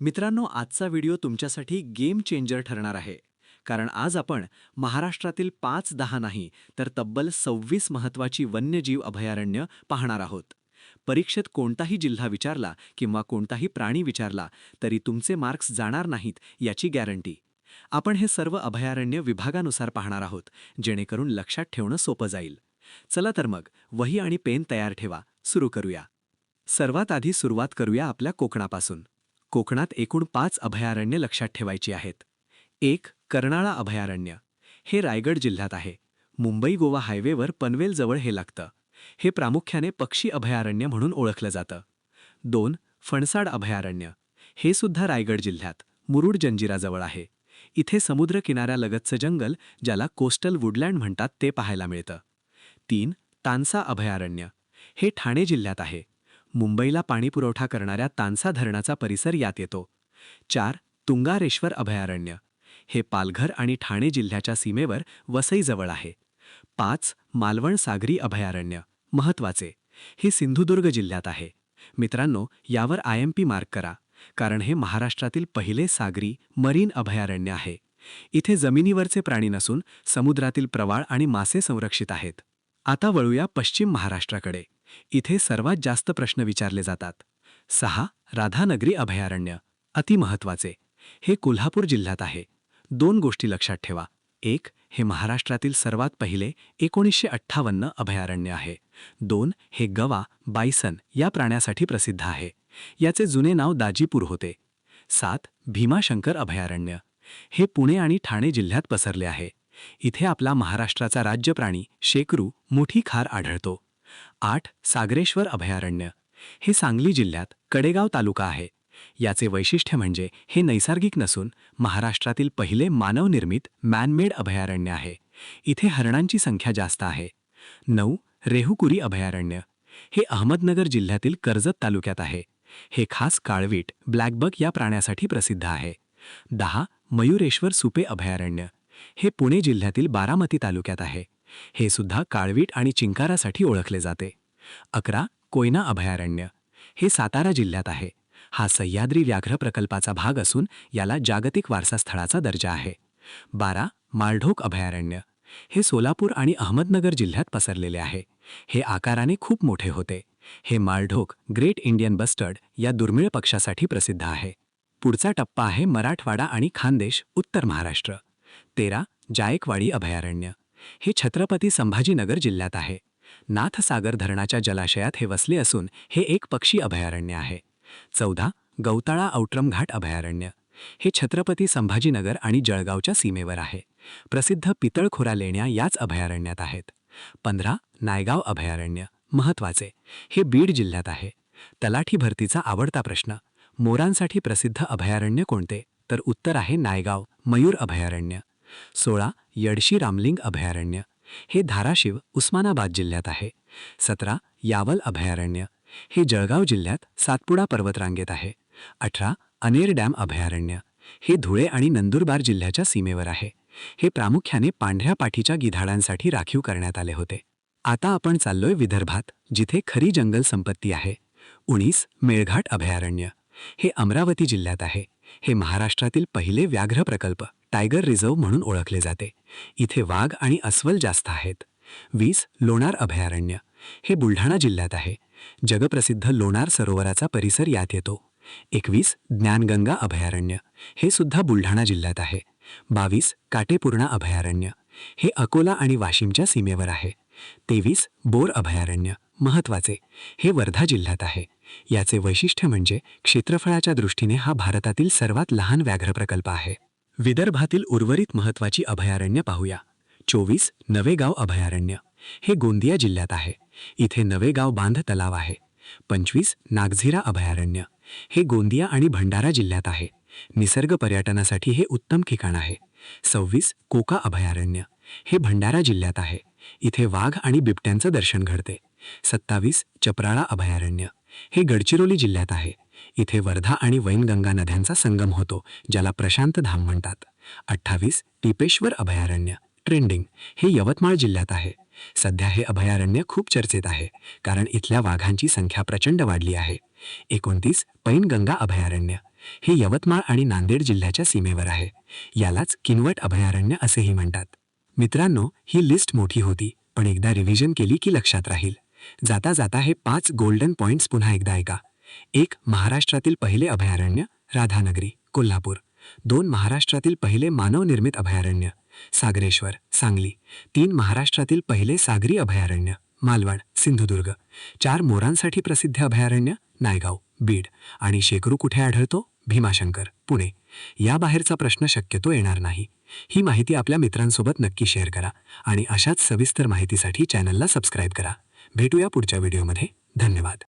मित्रांनो, आजचा व्हिडिओ तुमच्यासाठी गेम चेंजर ठरणार आहे. कारण आज आपण महाराष्ट्रातील 5-10 नाही तर तब्बल 26 महत्त्वाची वन्यजीव अभयारण्य पाहणार आहोत. परीक्षेत कोणताही जिल्हा विचारला किंवा कोणताही प्राणी विचारला तरी तुमचे मार्क्स जाणार नाहीत याची गॅरंटी. आपण हे सर्व अभयारण्य विभागानुसार पाहणार आहोत, जेणेकरून लक्षात ठेवणं सोपं जाईल. चला तर मग वही आणि पेन तयार ठेवा, सुरू करूया. सर्वात आधी सुरुवात करूया आपल्या कोकणापासून. कोकणात एकूण 5 अभयारण्य लक्षात ठेवायची आहेत. 1. कर्नाळा अभयारण्य. हे रायगड जिल्ह्यात आहे. मुंबई-गोवा हायवेवर पनवेलजवळ हे लागतं. हे प्रामुख्याने पक्षी अभयारण्य म्हणून ओळखलं जातं. 2. फणसाड अभयारण्य. हे सुद्धा रायगड जिल्ह्यात मुरुड जंजिराजवळ आहे. इथे समुद्र किनाऱ्यालगतचं जंगल, ज्याला कोस्टल वुडलँड म्हणतात, ते पाहायला मिळतं. 3. तानसा अभयारण्य. हे ठाणे जिल्ह्यात आहे. मुंबईला पाणीपुरवठा करणाऱ्या तानसा धरणाचा परिसर यात येतो. 4. तुंगारेश्वर अभयारण्य. हे पालघर आणि ठाणे जिल्ह्याच्या सीमेवर वसईजवळ आहे. 5. मालवण सागरी अभयारण्य. महत्त्वाचे, हे सिंधुदुर्ग जिल्ह्यात आहे. मित्रांनो, यावर IMP मार्क करा, कारण हे महाराष्ट्रातील पहिले सागरी मरीन अभयारण्य आहे. इथे जमिनीवरचे प्राणी नसून समुद्रातील प्रवाळ आणि मासे संरक्षित आहेत. आता वळूया पश्चिम महाराष्ट्राकडे. इथे सर्वात जास्त प्रश्न विचारले जातात. 6. राधानगरी अभयारण्य. अतिमहत्त्वाचे, हे कोल्हापूर जिल्ह्यात आहे. 2 गोष्टी लक्षात ठेवा. 1. हे महाराष्ट्रातील सर्वात पहिले 1958 अभयारण्य आहे. 2. हे गवा, बायसन या प्राण्यासाठी प्रसिद्ध आहे. याचे जुने नाव दाजीपूर होते. 7. भीमाशंकर अभयारण्य. हे पुणे आणि ठाणे जिल्ह्यात पसरले आहे. इथे आपला महाराष्ट्राचा राज्य प्राणी शेकरू, मोठी खार आढळतो. 8. सागरेश्वर अभयारण्य. हे सांगली जिल्ह्यात कडेगाव तालुका आहे. याचे वैशिष्ट्य म्हणजे हे नैसर्गिक नसून महाराष्ट्रातील पहिले मानवनिर्मित मॅनमेड अभयारण्य आहे. इथे हरणांची संख्या जास्त आहे. 9. रेहुकुरी अभयारण्य. हे अहमदनगर जिल्ह्यातील कर्जत तालुक्यात आहे. हे खास काळवीट, ब्लॅकबक या प्राण्यासाठी प्रसिद्ध आहे. 10. मयुरेश्वर सुपे अभयारण्य. हे पुणे जिल्ह्यातील बारामती तालुक्यात आहे. हे सुद्धा काळवीट आणि चिंकारासाठी ओळखले जाते. 11. कोयना अभयारण्य. हे सातारा जिल्ह्यात आहे. हा सह्याद्री व्याघ्र प्रकल्पाचा भाग असून याला जागतिक वारसा स्थळाचा दर्जा आहे. 12. माळढोक अभयारण्य. हे सोलापूर आणि अहमदनगर जिल्ह्यात पसरलेले आहे. हे आकाराने खूप मोठे होते. हे माळढोक ग्रेट इंडियन बस्टर्ड या दुर्मिळ पक्षासाठी प्रसिद्ध आहे. पुढचा टप्पा आहे मराठवाडा आणि खानदेश, उत्तर महाराष्ट्र. 13. जायकवाडी अभयारण्य. हे छत्रपती संभाजीनगर जिल्ह्यात आहे. नाथसागर धरणाच्या जलाशयात हे वसले असून हे एक पक्षी अभयारण्य आहे. 14. गौताळा औट्रम घाट अभयारण्य. हे छत्रपती संभाजीनगर आणि जळगावच्या सीमेवर आहे. प्रसिद्ध पितळखोरा लेण्या याच अभयारण्यात आहेत. 15. नायगाव अभयारण्य. महत्त्वाचे, हे बीड जिल्ह्यात आहे. तलाठी भरतीचा आवडता प्रश्न, मोरांसाठी प्रसिद्ध अभयारण्य कोणते? तर उत्तर आहे नायगाव, मयूर अभयारण्य. 16. यडशी रामलिंग अभयारण्य. हे धाराशिव, उस्मानाबाद जिल्ह्यात आहे. 17. यावल अभयारण्य. हे जळगाव जिल्ह्यात सातपुडा पर्वतरांगेत आहे. 18. अनेर डॅम अभयारण्य. हे धुळे आणि नंदुरबार जिल्ह्याच्या सीमेवर आहे. हे प्रामुख्याने पांढऱ्या पाठीच्या गिधाडांसाठी राखीव करण्यात आले होते. आता आपण चाललोय विदर्भात, जिथे खरी जंगल संपत्ती आहे. 19. मेळघाट अभयारण्य. हे अमरावती जिल्ह्यात आहे. हे महाराष्ट्रातील पहिले व्याघ्र प्रकल्प, टायगर रिझर्व म्हणून ओळखले जाते. इथे वाघ आणि अस्वल जास्त आहेत. 20. लोणार अभयारण्य. हे बुलढाणा जिल्ह्यात आहे. जगप्रसिद्ध लोणार सरोवराचा परिसर यात येतो. 21. ज्ञानगंगा अभयारण्य. हे सुद्धा बुलढाणा जिल्ह्यात आहे. 22. काटेपूर्णा अभयारण्य. हे अकोला आणि वाशिमच्या सीमेवर आहे. 23. बोर अभयारण्य. महत्त्वाचे, हे वर्धा जिल्ह्यात आहे. याचे वैशिष्ट्य म्हणजे क्षेत्रफळाच्या दृष्टीने हा भारतातील सर्वात लहान व्याघ्र प्रकल्प आहे. विदर्भातील उर्वरित महत्त्वाची अभयारण्य पाहूया. 24. नवेगाव अभयारण्य. हे गोंदिया जिल्ह्यात आहे. इथे नवेगाव बांध तलाव आहे. 25. नागझिरा अभयारण्य. हे गोंदिया आणि भंडारा जिल्ह्यात आहे. निसर्ग पर्यटनासाठी हे उत्तम ठिकाण आहे. 26. कोका अभयारण्य. हे भंडारा जिल्ह्यात आहे. इथे वाघ आणि बिबट्यांचं दर्शन घडते. 27. चपराळा अभयारण्य. हे गडचिरोली जिल्ह्यात आहे. इथे वर्धा आणि वैनगंगा नद्यांचा संगम होतो, ज्याला प्रशांत धाम म्हणतात. 28. टिपेश्वर अभयारण्य. ट्रेंडिंग. हे यवतमाळ जिल्ह्यात आहे. सध्या हे अभयारण्य खूप चर्चेत आहे, कारण इथल्या वाघांची संख्या प्रचंड वाढली आहे. 29. पैनगंगा अभयारण्य. हे यवतमाळ आणि नांदेड जिल्ह्याच्या सीमेवर आहे. यालाच किनवट अभयारण्य असेही म्हणतात. मित्रांनो, ही लिस्ट मोठी होती, पण एकदा रिव्हिजन केली की लक्षात राहील. जाता जाता हे 5 गोल्डन पॉइंट्स पुन्हा एकदा ऐका. 1. महाराष्ट्रातील पहिले अभयारण्य राधानगरी, कोल्हापूर. 2. महाराष्ट्रातील पहिले मानवनिर्मित अभयारण्य सागरेश्वर, सांगली. 3. महाराष्ट्रातील पहिले सागरी अभयारण्य मालवण, सिंधुदुर्ग. 4. मोरांसाठी प्रसिद्ध अभयारण्य नायगाव, बीड. आणि शेकरू कुठे आढळतो? भीमाशंकर, पुणे. याबाहेरचा प्रश्न शक्यतो येणार नाही. ही माहिती आपल्या मित्रांसोबत नक्की शेअर करा आणि अशाच सविस्तर माहितीसाठी चॅनलला सबस्क्राईब करा. भेटूया पुढच्या व्हिडिओमध्ये. धन्यवाद.